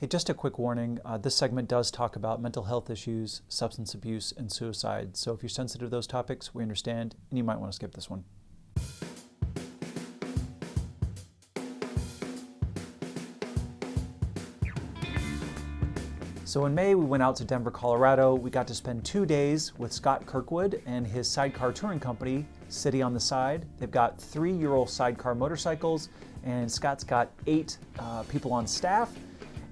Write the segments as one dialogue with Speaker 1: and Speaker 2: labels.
Speaker 1: Hey, just a quick warning. This segment does talk about mental health issues, substance abuse, and suicide. So if you're sensitive to those topics, we understand, and you might want to skip this one. So in May, we went out to Denver, Colorado. We got to spend 2 days with Scott Kirkwood and his Sidecar touring company, City on the Side. They've got 3 Ural Sidecar motorcycles, and Scott's got 8 people on staff.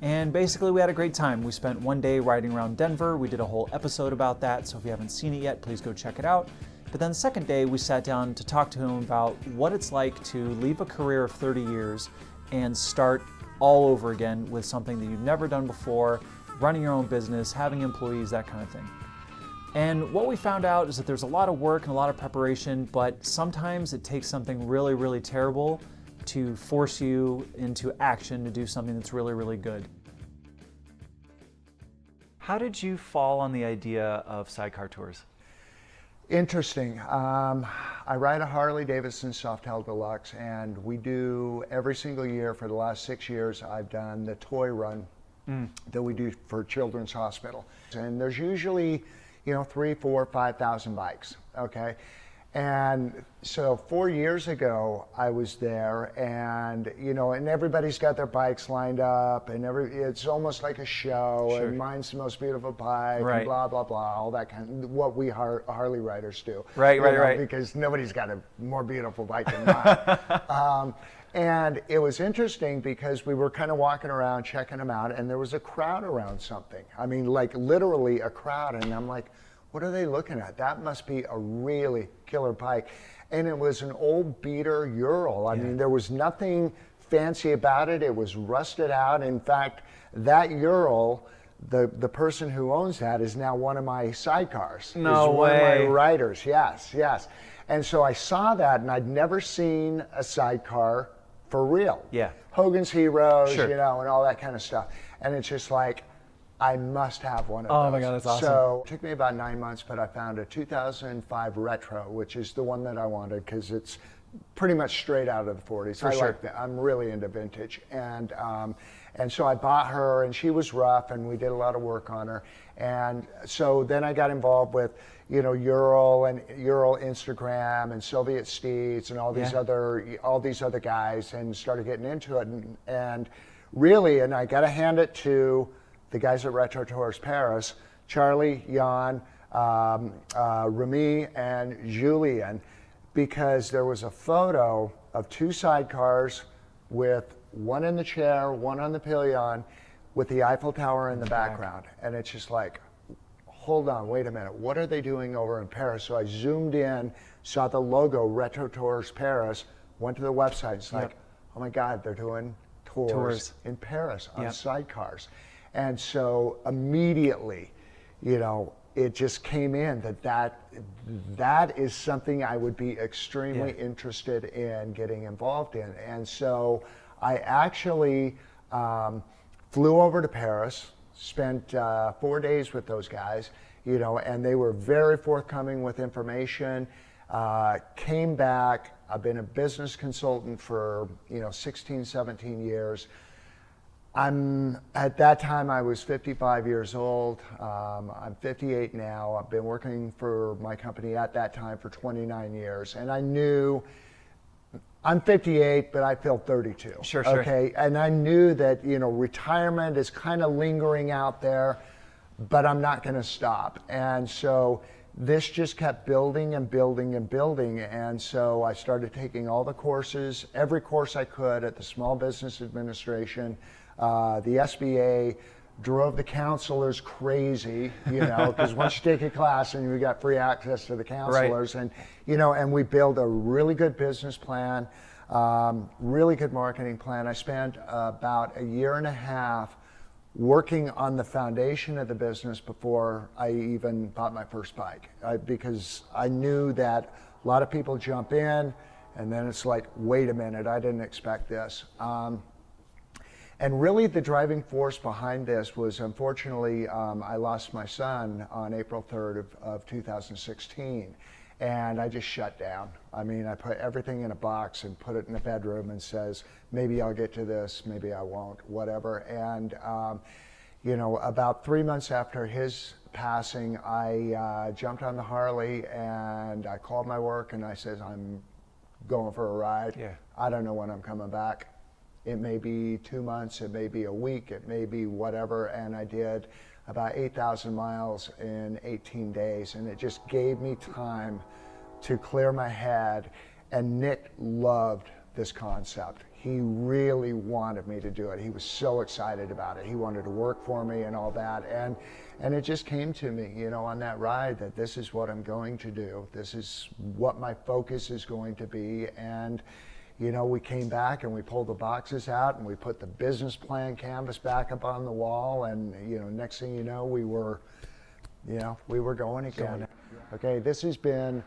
Speaker 1: And basically we had a great time. We spent 1 day riding around Denver. We did a whole episode about that, so if you haven't seen it yet, please go check it out. But then the second day, we sat down to talk to him about what it's like to leave a career of 30 years and start all over again with something that you've never done before, running your own business, having employees, that kind of thing. And what we found out is that there's a lot of work and a lot of preparation, but sometimes it takes something really, really terrible to force you into action to do something that's really, really good. How did you fall on the idea of sidecar tours?
Speaker 2: Interesting. I ride a Harley Davidson Softail Deluxe, and we do every single year for the last 6 years. I've done the toy run that we do for Children's Hospital, and there's usually, 3, 4, 5,000 bikes. Okay. And so 4 years ago, I was there, and and everybody's got their bikes lined up, and it's almost like a show. Sure. And mine's the most beautiful bike,
Speaker 1: right.
Speaker 2: And blah blah blah, all that kind of what we Harley riders do.
Speaker 1: Right.
Speaker 2: Because nobody's got a more beautiful bike than mine. And it was interesting because we were kind of walking around checking them out, and there was a crowd around something. I mean, like literally a crowd, and I'm like, what are they looking at? That must be a really killer bike. And it was an old beater Ural. I mean, there was nothing fancy about it. It was rusted out. In fact, that Ural, the person who owns that is now one of my sidecars.
Speaker 1: No way.
Speaker 2: One of my riders, yes. And so I saw that, and I'd never seen a sidecar for real.
Speaker 1: Yeah.
Speaker 2: Hogan's Heroes,
Speaker 1: Sure.
Speaker 2: and all that kind of stuff. And it's just like, I must have one of those.
Speaker 1: Oh my God, that's awesome.
Speaker 2: So it took me about 9 months, but I found a 2005 Retro, which is the one that I wanted because it's pretty much straight out of the 40s.
Speaker 1: For sure.
Speaker 2: Like that. I'm really into vintage. And so I bought her, and she was rough, and we did a lot of work on her. And so then I got involved with, Ural and Ural Instagram and Soviet Steeds and all these other guys, and started getting into it. And really, and I got to hand it to the guys at Retro Tours Paris, Charlie, Jan, Remy, and Julien, because there was a photo of 2 sidecars with one in the chair, one on the pillion, with the Eiffel Tower in the background. And it's just like, hold on, wait a minute, what are they doing over in Paris? So I zoomed in, saw the logo, Retro Tours Paris, went to the website, it's like, oh my God, they're doing tours in Paris on sidecars. And so immediately, it just came in that is something I would be extremely interested in getting involved in. And so I actually flew over to Paris, spent 4 days with those guys, and they were very forthcoming with information. Came back. I've been a business consultant for 16, 17 years. At that time I was 55 years old. I'm 58 now. I've been working for my company at that time for 29 years, and I knew I'm 58, but I feel 32.
Speaker 1: Sure.
Speaker 2: Okay, and I knew that retirement is kind of lingering out there, but I'm not going to stop. And so this just kept building and building and building. And so I started taking all the courses, every course I could at the Small Business Administration, the SBA, drove the counselors crazy, because once you take a class and you got free access to the counselors, right. And we built a really good business plan, really good marketing plan. I spent about 1.5 years working on the foundation of the business before I even bought my first bike, because I knew that a lot of people jump in and then it's like, wait a minute, I didn't expect this. And really the driving force behind this was, unfortunately, I lost my son on April 3rd of 2016. And I just shut down. I mean, I put everything in a box and put it in the bedroom and says, maybe I'll get to this, maybe I won't, whatever. And, you know, about 3 months after his passing, I jumped on the Harley and I called my work and I said, I'm going for a ride.
Speaker 1: Yeah.
Speaker 2: I don't know when I'm coming back. It may be 2 months, it may be a week, it may be whatever. And I did about 8,000 miles in 18 days. And it just gave me time to clear my head. And Nick loved this concept. He really wanted me to do it. He was so excited about it. He wanted to work for me and all that. And it just came to me, you know, on that ride that this is what I'm going to do. This is what my focus is going to be. And, you know, we came back and we pulled the boxes out and we put the business plan canvas back up on the wall. And, you know, next thing you know, we were going again. Okay, this has been,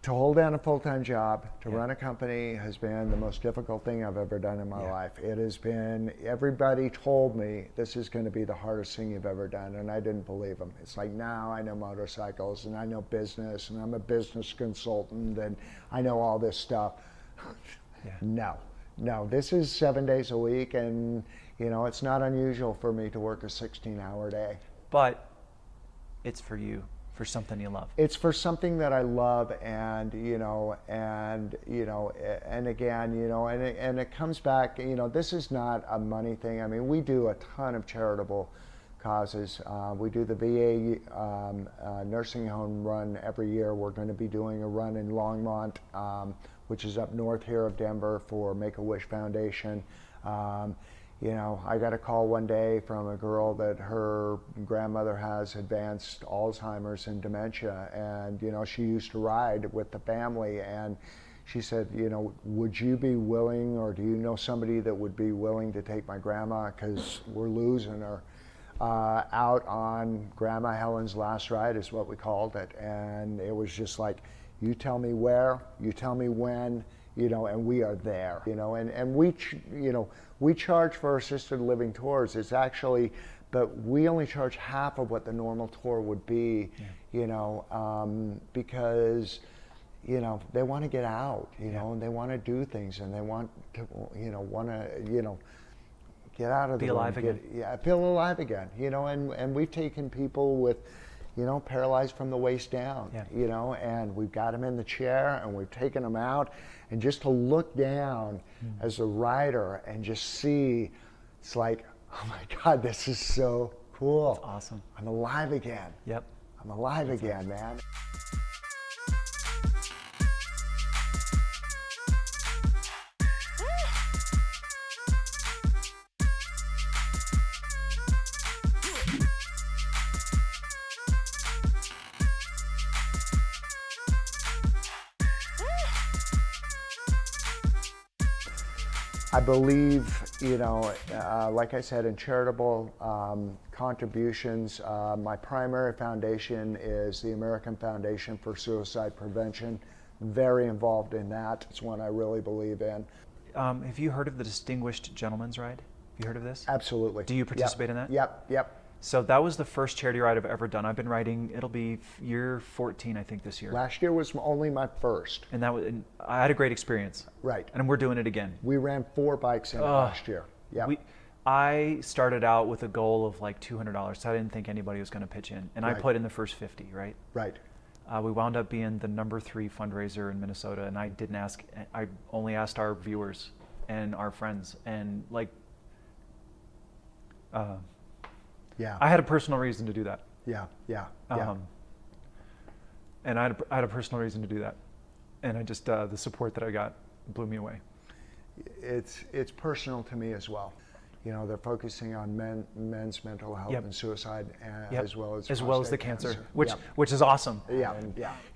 Speaker 2: to hold down a full-time job, to run a company has been the most difficult thing I've ever done in my life. It has been, everybody told me this is going to be the hardest thing you've ever done, and I didn't believe them. It's like, now I know motorcycles and I know business and I'm a business consultant and I know all this stuff. No, this is 7 days a week, and you know, it's not unusual for me to work a 16-hour day.
Speaker 1: But it's for you, for something you love.
Speaker 2: It's for something that I love, and and again, and it comes back. You know, this is not a money thing. I mean, we do a ton of charitable causes. We do the VA nursing home run every year. We're going to be doing a run in Longmont, which is up north here of Denver, for Make-A-Wish Foundation. You know, I got a call one day from a girl that her grandmother has advanced Alzheimer's and dementia, and you know, she used to ride with the family, and she said, you know, would you be willing, or do you know somebody that would be willing to take my grandma, because we're losing her, out on Grandma Helen's last ride is what we called it. And it was just like, you tell me where, you tell me when, you know, and we are there, you know, and we charge for assisted living tours. It's actually, but we only charge half of what the normal tour would be, you know, because, you know, they want to get out, you know, and they want to do things, and they want to, get out of the
Speaker 1: Be alive
Speaker 2: room,
Speaker 1: again.
Speaker 2: feel alive again, you know, and we've taken people with, you know, paralyzed from the waist down, you know, and we've got them in the chair and we've taken them out, and just to look down as a rider and just see, it's like, oh my God, this is so cool.
Speaker 1: That's awesome.
Speaker 2: I'm alive again.
Speaker 1: Yep.
Speaker 2: I'm alive again, man. I believe, you know, like I said, in charitable contributions, my primary foundation is the American Foundation for Suicide Prevention. Very involved in that. It's one I really believe in.
Speaker 1: Have you heard of the Distinguished Gentleman's Ride? Have you heard of this?
Speaker 2: Absolutely.
Speaker 1: Do you participate in that?
Speaker 2: Yep.
Speaker 1: So that was the first charity ride I've ever done. I've been riding, it'll be year 14, I think, this year.
Speaker 2: Last year was only my first.
Speaker 1: And I had a great experience.
Speaker 2: Right.
Speaker 1: And we're doing it again.
Speaker 2: We ran 4 bikes in it last year. Yeah.
Speaker 1: I started out with a goal of like $200, so I didn't think anybody was going to pitch in. And I put in the first 50, right?
Speaker 2: Right.
Speaker 1: We wound up being the number 3 fundraiser in Minnesota, and I only asked our viewers and our friends, and like, I had a personal reason to do that.
Speaker 2: Yeah.
Speaker 1: And I had a personal reason to do that. And I just, the support that I got blew me away.
Speaker 2: It's personal to me as well. You know, they're focusing on men's mental health and suicide, as well as
Speaker 1: the cancer. Which is awesome.
Speaker 2: Yeah.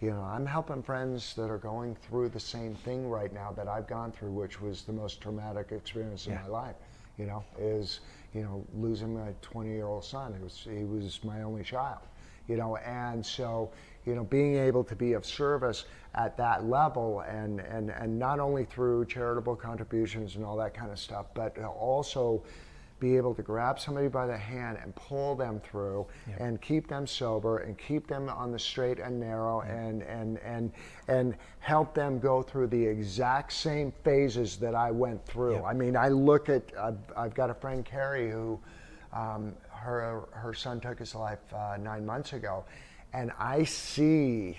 Speaker 2: You know, I'm helping friends that are going through the same thing right now that I've gone through, which was the most traumatic experience in my life. You know, is, you know, losing my 20-year-old son. He was my only child. You know, and so, you know, being able to be of service at that level, and not only through charitable contributions and all that kind of stuff, but also be able to grab somebody by the hand and pull them through and keep them sober and keep them on the straight and narrow and help them go through the exact same phases that I went through. I mean, I look at, I've got a friend, Carrie, who her son took his life 9 months ago, and I see,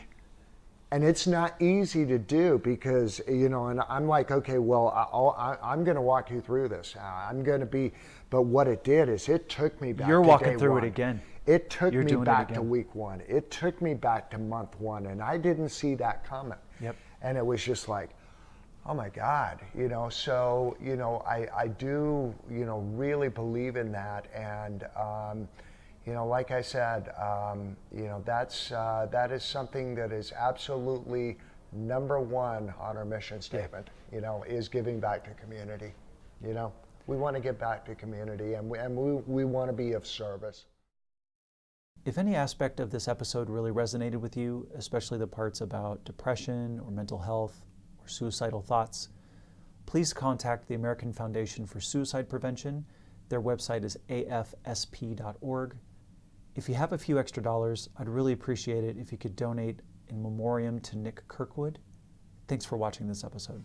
Speaker 2: and it's not easy to do because, you know, and I'm like, okay, well, I'm going to walk you through this. I'm going to be, but what it did is it took me back
Speaker 1: You're
Speaker 2: to
Speaker 1: walking
Speaker 2: day
Speaker 1: through
Speaker 2: one.
Speaker 1: it again.
Speaker 2: It took
Speaker 1: You're
Speaker 2: me
Speaker 1: doing it
Speaker 2: back to
Speaker 1: again.
Speaker 2: week 1. It took me back to month 1, and I didn't see that coming. And it was just like, oh my God, you know, so, you know, I do, you know, really believe in that. And, you know, like I said, you know, that is something that is absolutely number 1 on our mission statement, you know, is giving back to community. You know, we want to give back to community, and we want to be of service.
Speaker 1: If any aspect of this episode really resonated with you, especially the parts about depression or mental health or suicidal thoughts, please contact the American Foundation for Suicide Prevention. Their website is afsp.org. If you have a few extra dollars, I'd really appreciate it if you could donate in memoriam to Nick Kirkwood. Thanks for watching this episode.